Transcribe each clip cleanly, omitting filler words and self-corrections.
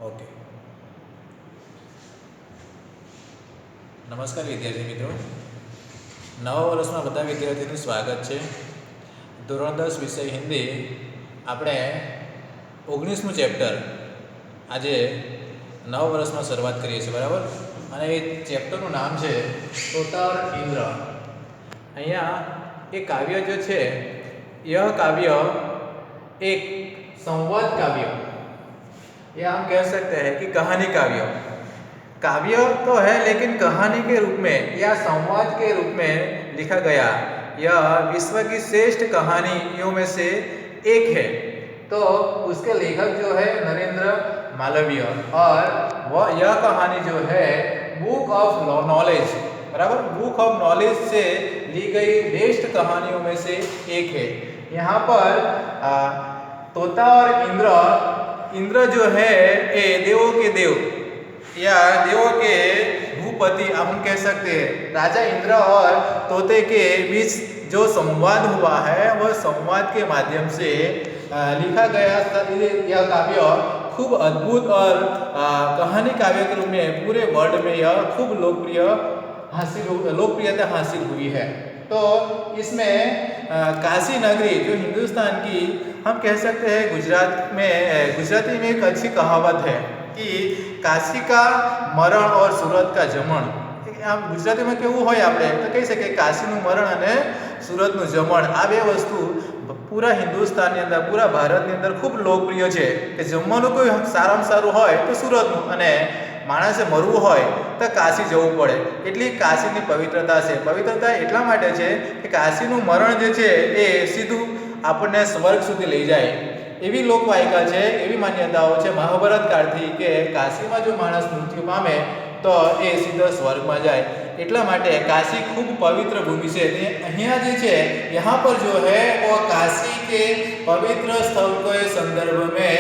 Okay. નમસ્કાર વિદ્યાર્થી મિત્રો, નવા વર્ષમાં બધા વિદ્યાર્થીનું સ્વાગત છે. ધોરણ 10 વિષય હિન્દી આપણે 19મું ચેપ્ટર આજે નવા વર્ષમાં શરૂઆત કરીએ છીએ, બરાબર. અને એ ચેપ્ટરનું નામ છે તોતા ઓર ઇન્દ્ર. અહીંયા એ કાવ્ય જે છે यह काव्य एक संवाद काव्य या हम कह सकते हैं कि कहानी काव्य. काव्य तो है लेकिन कहानी के रूप में या संवाद के रूप में लिखा गया. यह विश्व की श्रेष्ठ कहानियों में से एक है. तो उसके लेखक जो है नरेंद्र मालवीय, और वह यह कहानी जो है बुक ऑफ नॉलेज, बराबर, बुक ऑफ नॉलेज से ली गई बेस्ट कहानियों में से एक है. यहाँ पर तोता और इंद्र जो है ये देवों के देव या देवों के भूपति आप हम कह सकते हैं. राजा इंद्र और तोते के बीच जो संवाद हुआ है वह संवाद के माध्यम से लिखा गया यह काव्य खूब अद्भुत और कहानी काव्य के रूप में पूरे वर्ल्ड में यह खूब लोकप्रियता हासिल हुई है. तो इसमें काशी नगरी जो हिंदुस्तान की हम कह सकते हैं, गुजराती में एक अच्छी कहावत है कि काशी का मरण और सूरत का जमण. આમ ગુજરાતીમાં કેવું હોય આપણે તો કહી શકીએ કાશીનું મરણ અને સુરતનું જમણ, આ બે વસ્તુ પૂરા હિન્દુસ્તાનની અંદર, પૂરા ભારતની અંદર ખૂબ લોકપ્રિય છે કે જમવાનું કોઈ સારામાં સારું હોય તો સુરતનું, અને માણસે મરવું હોય તો કાશી જવું પડે. એટલી કાશીની પવિત્રતા છે. પવિત્રતા એટલા માટે છે કે કાશીનું મરણ જે છે એ સીધું આપણને સ્વર્ગ સુધી લઈ જાય એવી લોકવાયકા છે, એવી માન્યતાઓ છે મહાભારત કાળથી કે કાશીમાં જો માણસ મૃત્યુ પામે તો એ સીધો સ્વર્ગમાં જાય. એટલા માટે काशी खूब पवित्र भूमि से यहाँ जे छे यहाँ पर जो है वो काशी के पवित्र स्थल के संदर्भ में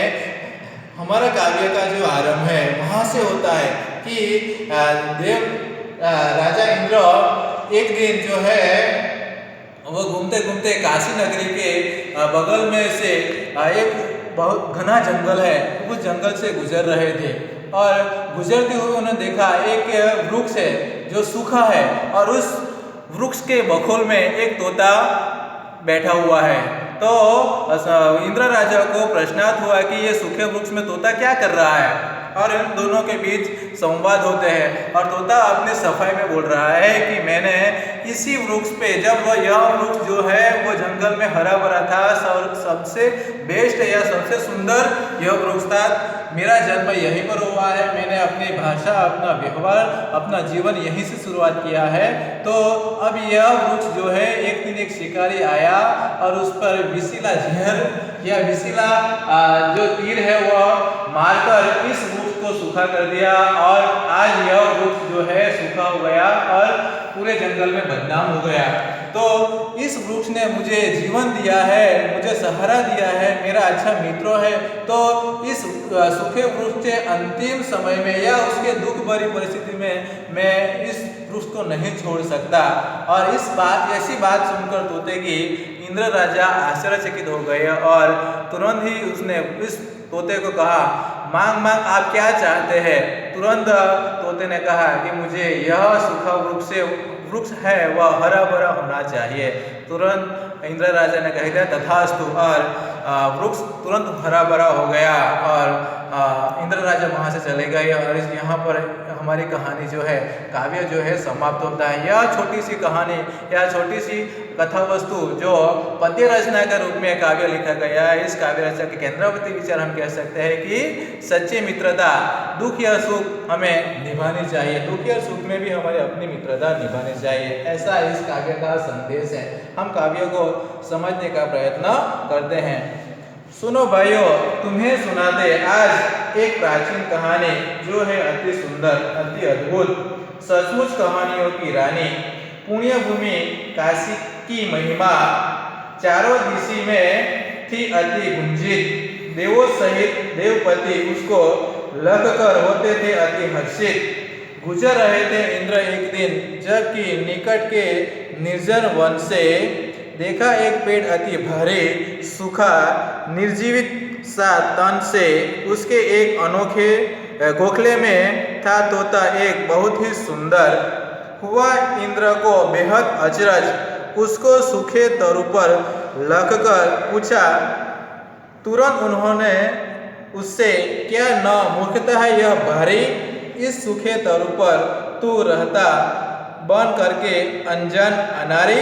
हमारा काव्य का जो आरंभ है वहाँ से होता है कि राजा इंद्र एक दिन जो है वो घूमते घूमते काशी नगरी के बगल में से एक बहुत घना जंगल है, उस जंगल से गुजर रहे थे. और गुजरते हुए उन्होंने देखा एक वृक्ष है जो सूखा है, और उस वृक्ष के बखोल में एक तोता बैठा हुआ है. तो इंद्र राजा को प्रश्नार्थ हुआ कि ये सूखे वृक्ष में तोता क्या कर रहा है, और इन दोनों के बीच संवाद होते हैं. और तोता अपने सफाई में बोल रहा है कि मैंने इसी वृक्ष पे, जब यह वृक्ष जो है वो जंगल में हरा भरा था, सबसे बेस्ट या सबसे सुंदर यह वृक्ष था, मेरा जन्म यहीं पर हुआ है, मैंने अपनी भाषा, अपना व्यवहार, अपना जीवन यहीं से शुरुआत किया है. तो अब यह वृक्ष जो है एक दिन एक शिकारी आया और उस पर विशीला जहर या विशीला जो तीर है वह मारकर इस वृक्ष को सूखा कर दिया, और आज यह वृक्ष जो है सूखा हो गया और पूरे जंगल में बदनाम हो गया. तो इस वृक्ष ने मुझे जीवन दिया है, मुझे सहारा दिया है, मेरा अच्छा मित्र है. तो इस सूखे वृक्ष के अंतिम समय में या उसके दुख भरी परिस्थिति में मैं इस वृक्ष को नहीं छोड़ सकता. और ऐसी बात सुनकर तोते की इंद्र राजा आश्चर्यचकित हो गए, और तुरंत ही उसने इस तोते को कहा, मांग मांग आप क्या चाहते हैं. तुरंत तोते ने कहा कि मुझे यह सूखा वृक्ष है वह हरा भरा होना चाहिए. तुरंत इंद्र राजा ने कह दिया तथास्तु, और वृक्ष तुरंत हरा भरा हो गया, और इंद्र राजा वहाँ से चले गए. और यहाँ पर हमारी कहानी जो है, काव्य जो है समाप्त होता है. यह छोटी सी कहानी या छोटी सी कथा वस्तु जो पद्य रचना के रूप में काव्य लिखा गया है, इस काव्य रचना के केंद्रवर्ती विचार हम कह सकते हैं कि सच्ची मित्रता, दुख या सुख हमें निभानी चाहिए, दुख या सुख में भी हमारी अपनी मित्रता निभानी चाहिए. ऐसा इस काव्य का संदेश है. हम काव्य को समझने का प्रयत्न करते हैं. सुनो भाइयों, तुम्हें सुनाते आज एक प्राचीन कहानी जो है अति सुंदर, अति अद्भुत, सचमुच कहानियों की रानी. पुण्य भूमि काशी की महिमा चारों दिशा में थी अति गुंजित. देवों सहित देवपति उसको लगकर होते थे अति हर्षित. गुजर रहे थे इंद्र एक दिन, जबकि निकट के निर्जन वन से देखा एक पेड़ अति भारी, सूखा, निर्जीवित सा तन से उसके एक अनोखे खोखले में था तोता एक बहुत ही सुंदर। हुआ इंद्र को बेहद अचरज, उसको सूखे तरु पर रखकर पूछा। तुरंत उन्होंने उससे, क्या न मूर्खता है यह भारी, इस सूखे तरु पर तू रहता बन करके अनजान अनारी।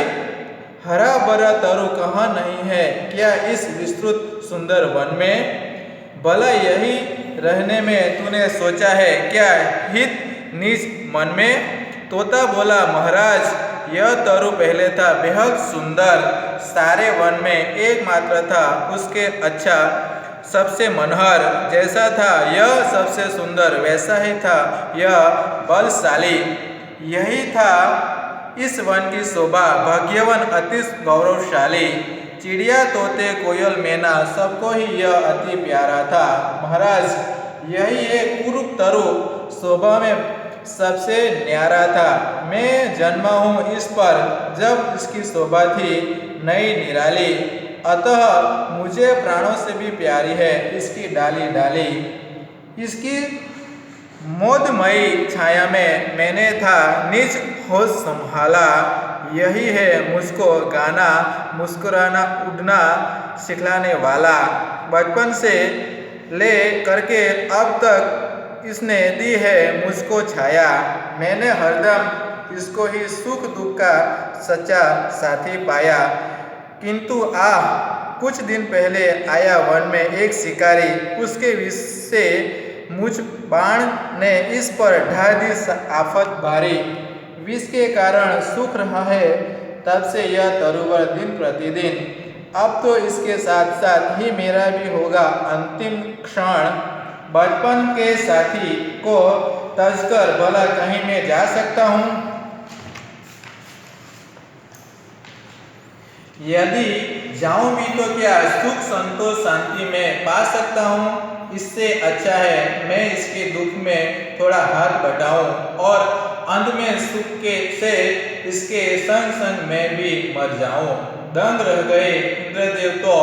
हरा भरा तरु कहाँ नहीं है क्या इस विस्तृत सुंदर वन में, भला यही रहने में तूने सोचा है क्या हित निज मन में। तोता बोला, महाराज यह तरु पहले था बेहद सुंदर, सारे वन में एकमात्र था, उसके अच्छा सबसे मनोहर जैसा था यह सबसे सुंदर वैसा ही था यह बलशाली। यही था इस वन की शोभा, भाग्यवन अति गौरवशाली। चिड़िया तोते कोयल मैना सबको ही यह अति प्यारा था। महाराज यही एक कुरूप तरु शोभा में सबसे न्यारा था। मैं जन्मा हूँ इस पर जब इसकी शोभा थी नई निराली, अतः मुझे प्राणों से भी प्यारी है इसकी डाली डाली। इसकी मोदमयी छाया में मैंने था निज होश संभाला, यही है मुझको गाना मुस्कुराना उड़ना सिखलाने वाला। बचपन से ले करके अब तक इसने दी है मुझको छाया, मैंने हरदम इसको ही सुख दुख का सच्चा साथी पाया। किंतु कुछ दिन पहले आया वन में एक शिकारी, उसके विष से मुझ बाण ने इस पर ढा दी आफत भारी। विष के कारण सूख रहा है तब से यह तरुवर दिन प्रतिदिन, अब तो इसके साथ साथ ही मेरा भी होगा अंतिम क्षण। बचपन के साथी को तजकर भला कहीं मैं जा सकता हूँ, यदि जाऊं भी तो क्या सुख संतोष शांति में पा सकता हूँ। इससे अच्छा है मैं इसके दुख में थोड़ा हाथ बटाऊं और अंत में सुख के से इसके संग संग मैं भी मर जाऊं। दंग रह गए इंद्रदेव तो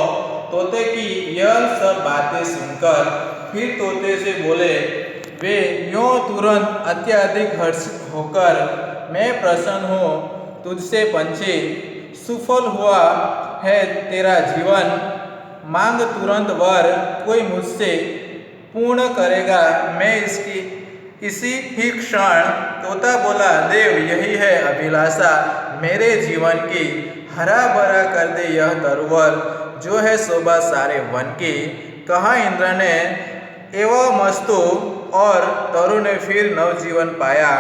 तोते की यह सब बातें सुनकर। फिर तोते से बोले, वे यों तुरंत अत्यधिक हर्षित होकर, मैं प्रसन्न हूँ तुझसे पंछी, सुफल हुआ है तेरा जीवन, मांग तुरंत वर कोई मुझसे पूर्ण करेगा मैं इसकी इसी ही क्षण। तोता बोला, देव यही है अभिलाषा मेरे जीवन की, हरा भरा कर दे यह तरुवर जो है शोभा सारे वन की। कहा इंद्र ने एवं मस्तु और तरु ने फिर नवजीवन पाया,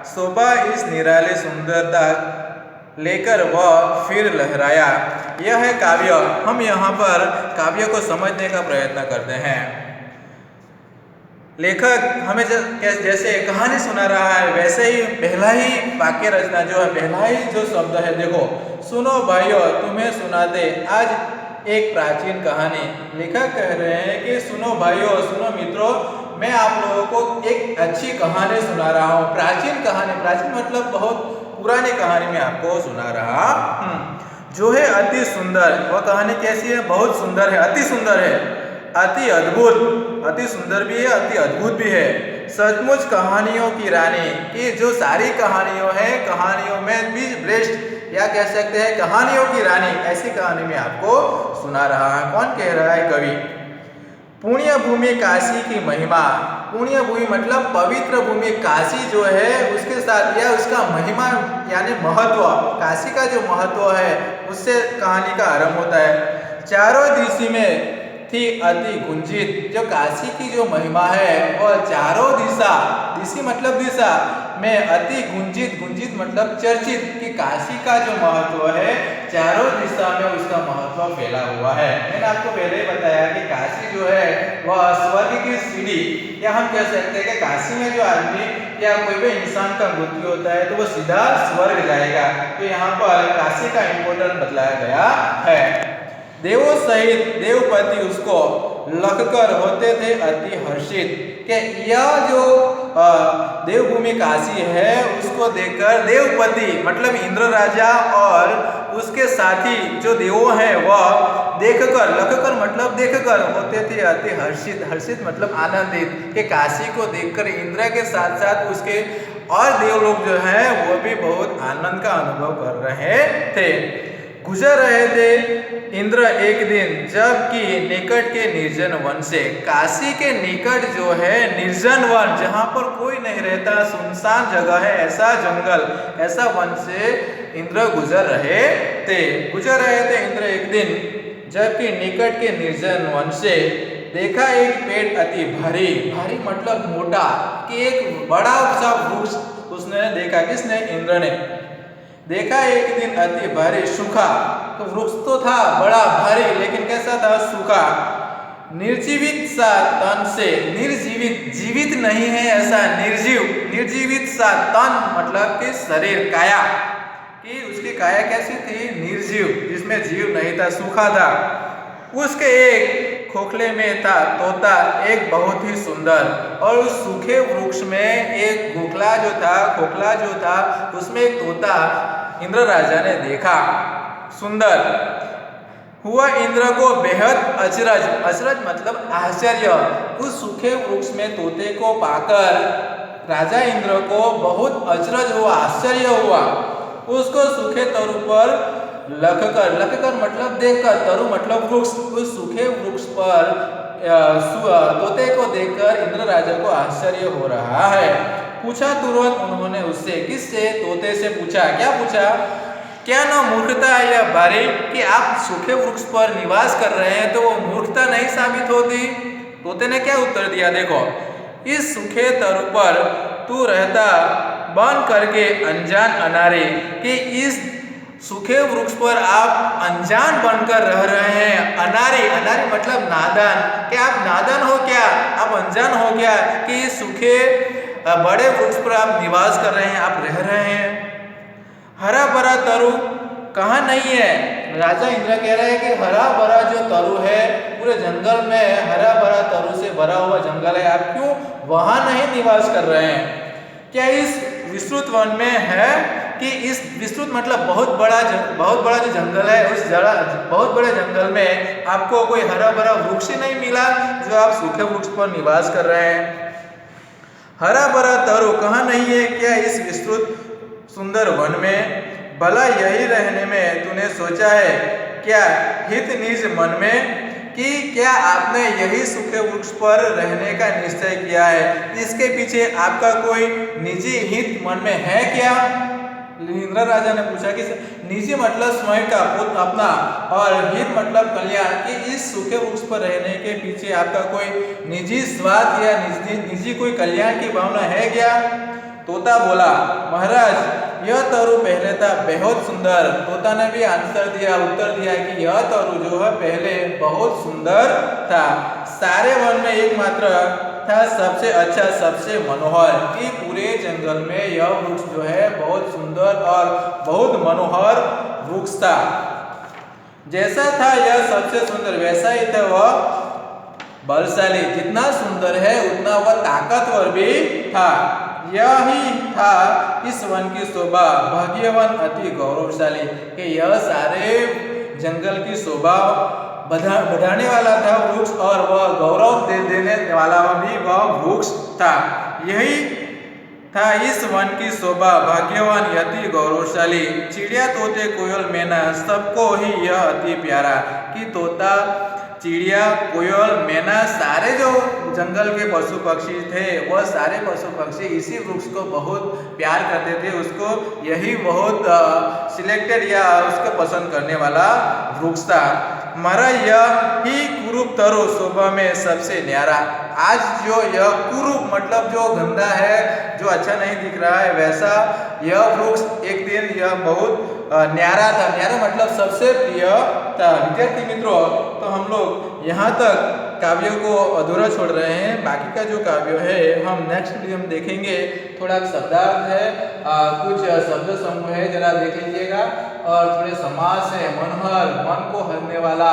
शोभा इस निराली सुंदरता लेकर वह फिर लहराया। यह है काव्य। हम यहाँ पर काव्य को समझने का प्रयत्न करते हैं। लेखक हमें जैसे कहानी सुना रहा है वैसे ही पहला ही वाक्य रचना जो है, पहला ही जो शब्द है, देखो, सुनो भाइयों तुम्हें सुनाते आज एक प्राचीन कहानी। लेखक कह रहे हैं कि सुनो भाइयों, सुनो मित्रों, मैं आप लोगों को एक अच्छी कहानी सुना रहा हूँ। प्राचीन कहानी, प्राचीन मतलब बहुत पुरानी कहानी में आपको सुना रहा जो है अति सुंदर। वह कहानी कैसी है? बहुत सुंदर है, अति सुंदर है, अति अद्भुत, अति सुंदर भी है, अति अद्भुत भी है। सचमुच कहानियों की रानी की जो सारी कहानियों है, कहानियों में भी श्रेष्ठ या कह सकते हैं कहानियों की रानी, ऐसी कहानी में आपको सुना रहा है। कौन कह रहा है? कवि। पुण्य भूमि काशी की महिमा। पुण्य भूमि मतलब पवित्र भूमि काशी जो है उसके साथ या उसका महिमा यानी महत्व, काशी का जो महत्व है उससे कहानी का आरंभ होता है। चारों दिशा में थी अति गुंजित, जो काशी की जो महिमा है वह चारों दिशा, दिशा मतलब दिशा में अति गुंजित, गुंजित मतलब चर्चित, कि काशी का जो महत्व है चारों दिशा में उसका महत्व फैला हुआ है। मैंने आपको पहले ही बताया कि काशी जो है वह स्वर्ग की सीढ़ी, या हम कह सकते हैं कि काशी में जो आदमी या कोई भी इंसान का मृत्यु होता है तो वह सीधा स्वर्ग जाएगा। तो यहाँ पर काशी का इम्पोर्टेंट बतलाया गया है। देवों सहित देवपति उसको लखकर होते थे अति हर्षित, कि यह जो देवभूमि काशी है उसको देखकर देवपति मतलब इंद्र राजा और उसके साथी जो देवों हैं वह देखकर, लखकर मतलब देखकर होते थे अति हर्षित, हर्षित मतलब आनंदित, कि काशी को देखकर इंद्र के साथ साथ उसके और देव लोग जो हैं वो भी बहुत आनंद का अनुभव कर रहे थे। गुजर रहे थे इंद्र एक दिन, जबकि निकट के निर्जन वन से, काशी के निकट जो है निर्जन वन, जहाँ पर कोई नहीं रहता, सुनसान जगह है, ऐसा जंगल, ऐसा वन से इंद्र गुजर रहे थे। गुजर रहे थे इंद्र एक दिन, जबकि निकट के निर्जन वन से देखा एक पेड़ अति भारी, भारी मतलब मोटा, कि एक बड़ा सा वृक्ष उसने देखा। किसने? इंद्र ने देखा एक दिन अति भारी सूखा। तो वृक्ष तो था बड़ा भारी, लेकिन कैसा था? सूखा। निर्जीवित सा तन से, निर्जीवित, जीवित नहीं है ऐसा, निर्जीव, निर्जीवित सा तन मतलब कि शरीर, काया, कि उसकी काया कैसी थी? निर्जीव, जिसमें जीव नहीं था, सूखा था। उसके एक खोखले में था तोता, एक बहुत ही सुंदर, और उस सूखे वृक्ष में एक खोखला जो था उसमें एक तोता इंद्र राजा ने देखा, सुंदर। हुआ इंद्र को बेहद अचरज, अचरज मतलब आश्चर्य, उस सूखे वृक्ष में तोते को पाकर राजा इंद्र को बहुत अचरज हुआ, आश्चर्य हुआ। उसको सूखे तरु पर लखकर, लखकर मतलब देखकर, तरु मतलब वृक्ष, उस सूखे वृक्ष पर तोते को देखकर इंद्र राजा को आश्चर्य हो रहा है। पूछा तुरंत उन्होंने उससे, किससे? तोते से पूछा। क्या पूछा? क्या न मूर्खता है यह बारी, कि आप सूखे वृक्ष पर निवास कर रहे हैं तो वो मूर्खता नहीं साबित होती? तोते ने क्या उत्तर दिया? देखो, इस सूखे तरु पर तू रहता बन करके अनजान अनारी, कि इस सूखे वृक्ष पर आप अनजान बनकर रह रहे हैं। अनारी, अनारी मतलब नादान, क्या आप नादान हो क्या? आप अनजान हो क्या कि इस सूखे बड़े वृक्ष पर आप निवास कर रहे हैं, आप रह रहे हैं? हरा भरा तरु कहाँ नहीं है? राजा इंद्र कह रहे हैं कि हरा भरा जो तरु है पूरे जंगल में, हरा भरा तरु से भरा हुआ जंगल है, आप क्यों वहां नहीं निवास कर रहे हैं? क्या इस विस्तृत वन में है? कि इस विस्तृत मतलब बहुत बड़ा जो जंगल है, उस बहुत बड़े जंगल में आपको कोई हरा भरा वृक्ष नहीं मिला जो आप सूखे वृक्ष पर निवास कर रहे हैं? हरा भरा तरु कहाँ नहीं है क्या इस विस्तृत सुंदर वन में? भला यही रहने में तूने सोचा है क्या हित निज मन में, कि क्या आपने यही सूखे वृक्ष पर रहने का निश्चय किया है? इसके पीछे आपका कोई निजी हित मन में है क्या? इंद्र राजा ने पूछा कि निजी मतलब स्वयं का, अपना, और हित मतलब कल्याण, कि इस सूखे वृक्ष पर रहने के पीछे आपका कोई निजी स्वार्थ या निजी कोई कल्याण की भावना है क्या? तोता बोला, महाराज यह तरु पहले था बहुत सुंदर। तोता ने भी उत्तर दिया कि यह तरु जो है पहले बहुत सुंदर था, सारे वन में एकमात्र था, सबसे अच्छा, सबसे मनोहर, कि पूरे जंगल में यह वृक्ष जो है बहुत सुंदर और बहुत मनोहर वृक्ष था। जैसा था यह सबसे सुंदर, वैसा ही था वह बलशाली, जितना सुंदर है उतना वह ताकतवर भी था। यही था इस वन की शोभा, भाग्यवान अति गौरवशाली, कि यह सारे जंगल की शोभा बढ़ाने वाला था वृक्ष, और वह गौरव देने वाला भी वह वृक्ष था। यही था इस वन की शोभा, भाग्यवान अति गौरवशाली। चिड़िया तोते कोयल मैना सबको ही यह अति प्यारा, कि तोता, चिड़िया, कोयल, मैना, सारे जो जंगल के पशु पक्षी थे वह सारे पशु पक्षी इसी वृक्ष को बहुत प्यार करते थे, उसको यही बहुत सिलेक्टेड या उसको पसंद करने वाला वृक्ष था। हमारा यह ही कुरूप तरु शोभा में सबसे न्यारा। आज जो यह कुरूप मतलब जो गंदा है, जो अच्छा नहीं दिख रहा है, वैसा यह वृक्ष एक दिन यह बहुत न्यारा था। न्यारा मतलब सबसे प्रिय था। विद्यार्थी मित्रों, तो हम लोग यहाँ तक काव्य को अधूरा छोड़ रहे हैं। बाकी का जो काव्य है हम नेक्स्ट वीडियो में देखेंगे। थोड़ा शब्दार्थ है, कुछ शब्द समूह है, जरा देख लीजिएगा, और थोड़े समास है, मनहर, मन को हरने वाला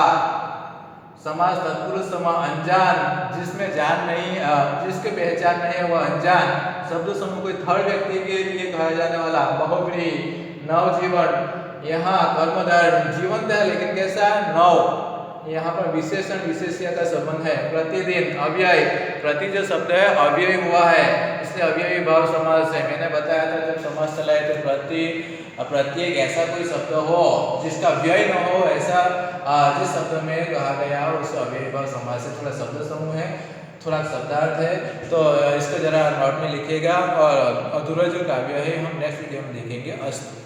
समास, तत्पुरुष समास, अनजान, जिसमें जान नहीं, जिसके पहचान नहीं है वह अनजान। शब्द समूह कोई थर्ड व्यक्ति के लिए कहा जाने वाला, बहुव्रीहि, नवजीवन, यहाँ कर्मधारय जीवंत है लेकिन कैसा नव। यहाँ पर विशेषण विशेष्य का संबंध है। प्रतिदिन अव्यय, प्रति जो शब्द है अव्यय हुआ है इसलिए अव्ययी भाव समास है। मैंने बताया था जब समास चलाए तो प्रत्येक ऐसा कोई शब्द हो जिसका व्यय न हो, ऐसा जिस शब्द में कहा गया हो उसे अव्ययी भाव समास है। थोड़ा शब्द समूह है, थोड़ा शब्दार्थ है, तो इसको जरा नोट में लिखिएगा और अधूरा जो काव्य है हम नेक्स्ट वीडियो में देखेंगे। अस्तु।